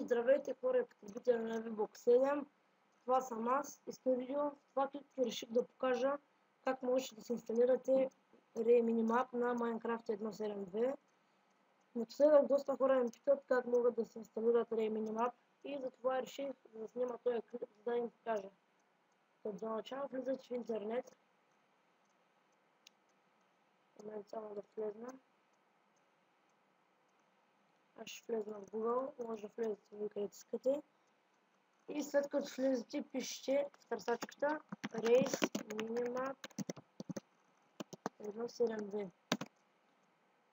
Здравейте хора, потребители на VBOX 7. Това съм аз. Искам видео. В това клип реших да покажа как можете да се инсталирате Minimap на Minecraft 1.7.2. Напоследък доста хора ме питат как могат да се инсталират Minimap и затова реших да снима този клип, за да им покажа. За начало влизате в интернет. Само да влезна. Аз ще влезна в Google, може да влезете ви където искате. И след като влезете, пишете в търсачката Race Minimap 1.7.2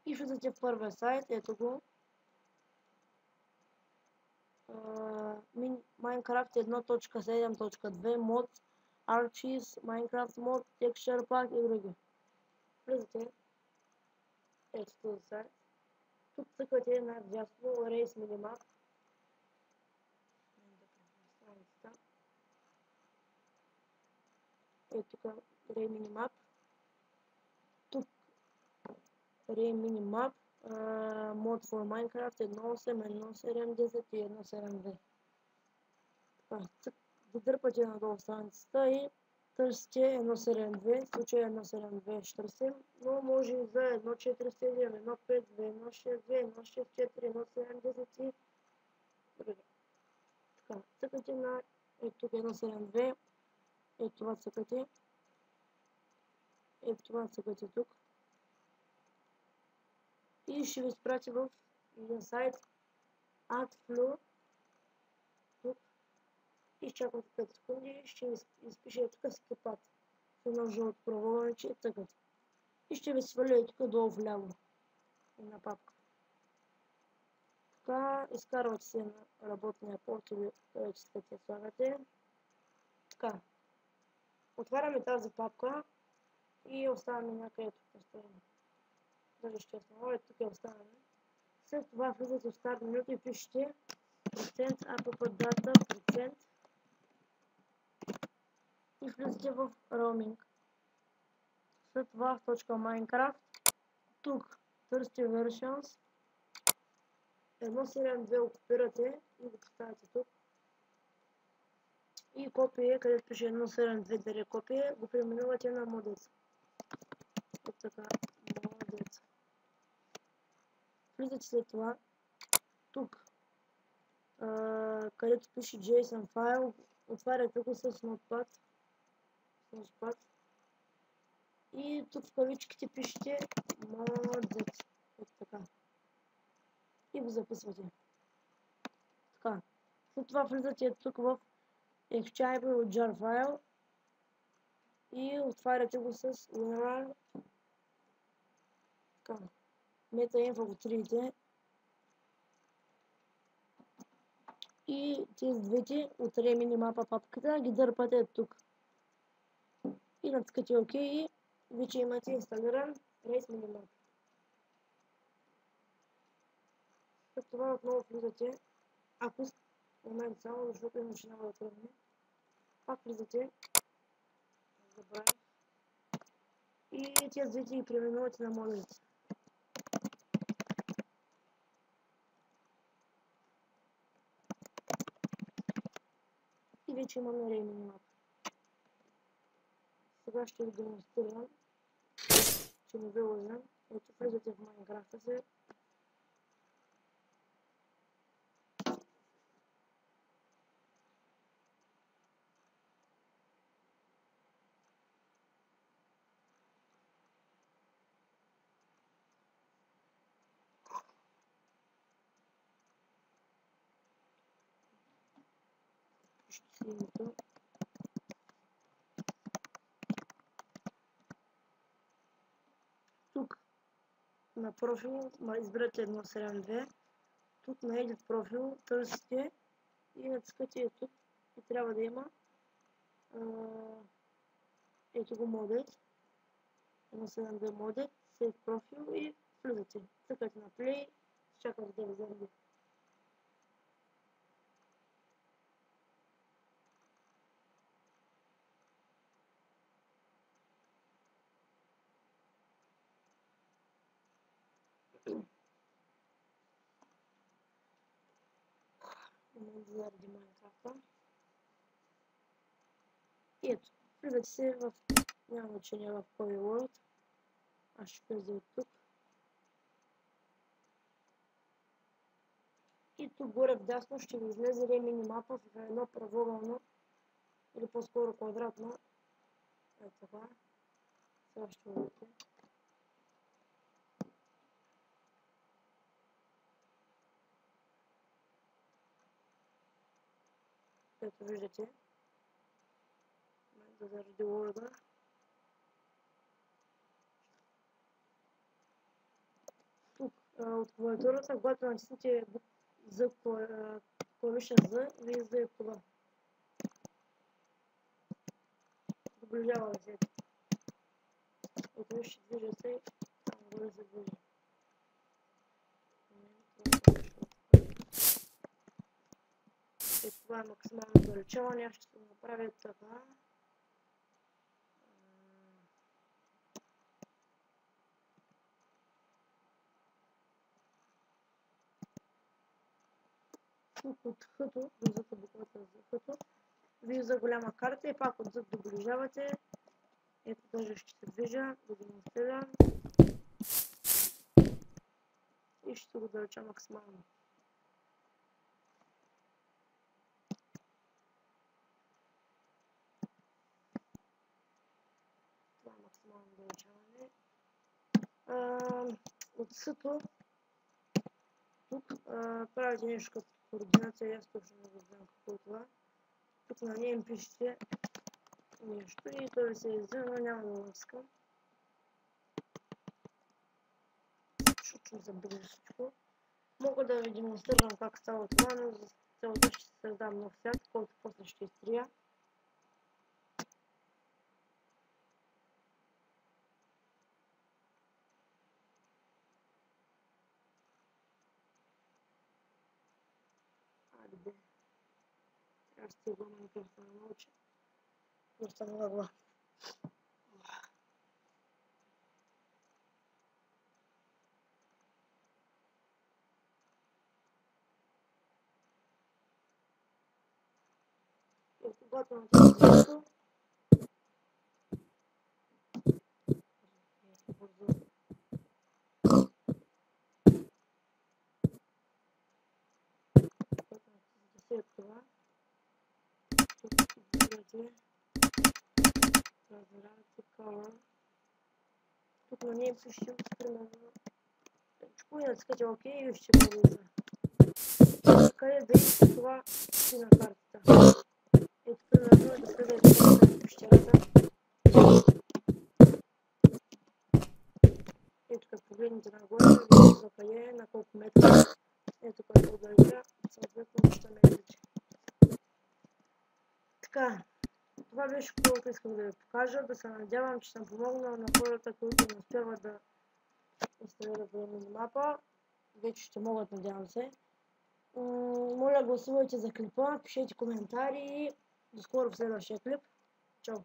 и влизате в първия сайт, ето го. Minecraft 1.7.2 мод, Archies, Minecraft мод, Texture Pack и други. Влизате, ето този сайт. Тук цъкате надясно Race Minimap. Ето тук Ray Minimap. Тук Ray Minimap мод for Minecraft 1.8, 1.7.10 и 1.7.2. Задърпате надолу страницата и търсите 1.7.2, в случая 1.7.2 ще търсим, но може и за 1.4.7, 1.5, 1.6.2, 1.6.4, 1.7.10 и други. Така, цъкате на ето тук 1.7.2, ето това цъкате, ето това цъкате тук и ще ви изпрати в един сайт AdFlow. Тук изчаквате 5 секунди, ще ви изпише тук скипат с едно жълто праволъче и цъкате. И ще ви сваля тук долу вляво една папка. Така, изкарвате се на работния порт или където искате слагате. Така, отваряме тази папка и оставяме някъде тук постоянно. Дали ще основа, тук е оставяме. След това влизате в старт менюто и пишете %app.data% и влизате в roaming. След това в точка Minecraft, тук търсите versions 1.7.2 го копирате и го поставяте тук. И копие, където пише 1.7.2 даре копие, го преименувате на модец. Ето така, модец. Влизате след това тук, където пише JSON файл, отваряте го с Notepad. И тук в кавичките пишете модец. Ето така. И го записвате. Така. След това влизате тук в Extract jar файл и отваряте го с WinRAR. Така. MetaInfo го трите. И тези двете от Ray Minimap папката ги дърпате тук. И натискате ОК и вече имате инсталиран Race Minimap. След това отново влизате, ако в момент само, защото иначе няма да тръгне. Пак влизате, забравих, и тези двете ги преименувате на модулите. И вече имаме Ray Minimap. Сега ще ви демонстрирам, че не ви лъжа. Ето влизате в Minecraft си. Тук на профил изберете 1.7.2. Тук на Edit профил търсите и натискате тук и трябва да има ето го модет 1.7.2 модет, Save профил и влизате. Цъкате на Play, чакате да вземе. момент заради Майнкрафта. И ето, влизате се в... няма значение в кой World. Аз ще влеза от тук. И тук горе вдясно ще ви излезе минимапа в едно правоъгълно или по-скоро квадратно. Ето така. Сега ще видите. Ето виждате. Да заради лорда. Тук от клавиатурата, когато натиснете за клавиша Z, ви излезе това. Доближава се. Ето ще движа се, там горе се движи. Ето това е максимално увеличаване, аз ще го направя така. Тук от хъто, виждате буквата за хъто, вижда голяма карта и пак отзад доближавате. Ето даже ще се движа, да демонстрирам. И ще го увелича максимално. Това е максимално увеличаване. От съто тук правите нещо като координация, аз точно не знам какво е това. Тук на нея им пишете нещо и то ви се иззема, но няма да го искам. Защото забърза всичко. Мога да ви демонстрирам как става това, но за целта ще се създам нов свят, който после ще изтрия. Айде. Трябва да стигам Майнкрафта да науча. Просто не мога. И когато натискам след това тук избирате размерите color. Тук на нея пишем примерно всичко и натискате OK и ще пролиза. Къде да искате това си на картата. Ето примерно да влезете в пещерата. Ето като погледнете нагоре, виждате за къде, на колко метра. Ето като удължа, съответно ще метрите. Така, това беше което исках да ви покажа. Да се надявам, че съм помогнал на хората, които не успяват да инсталират минимапа. Вече ще могат, надявам се. Моля, гласувайте за клипа, пишете коментари и до скоро в следващия клип. Чао!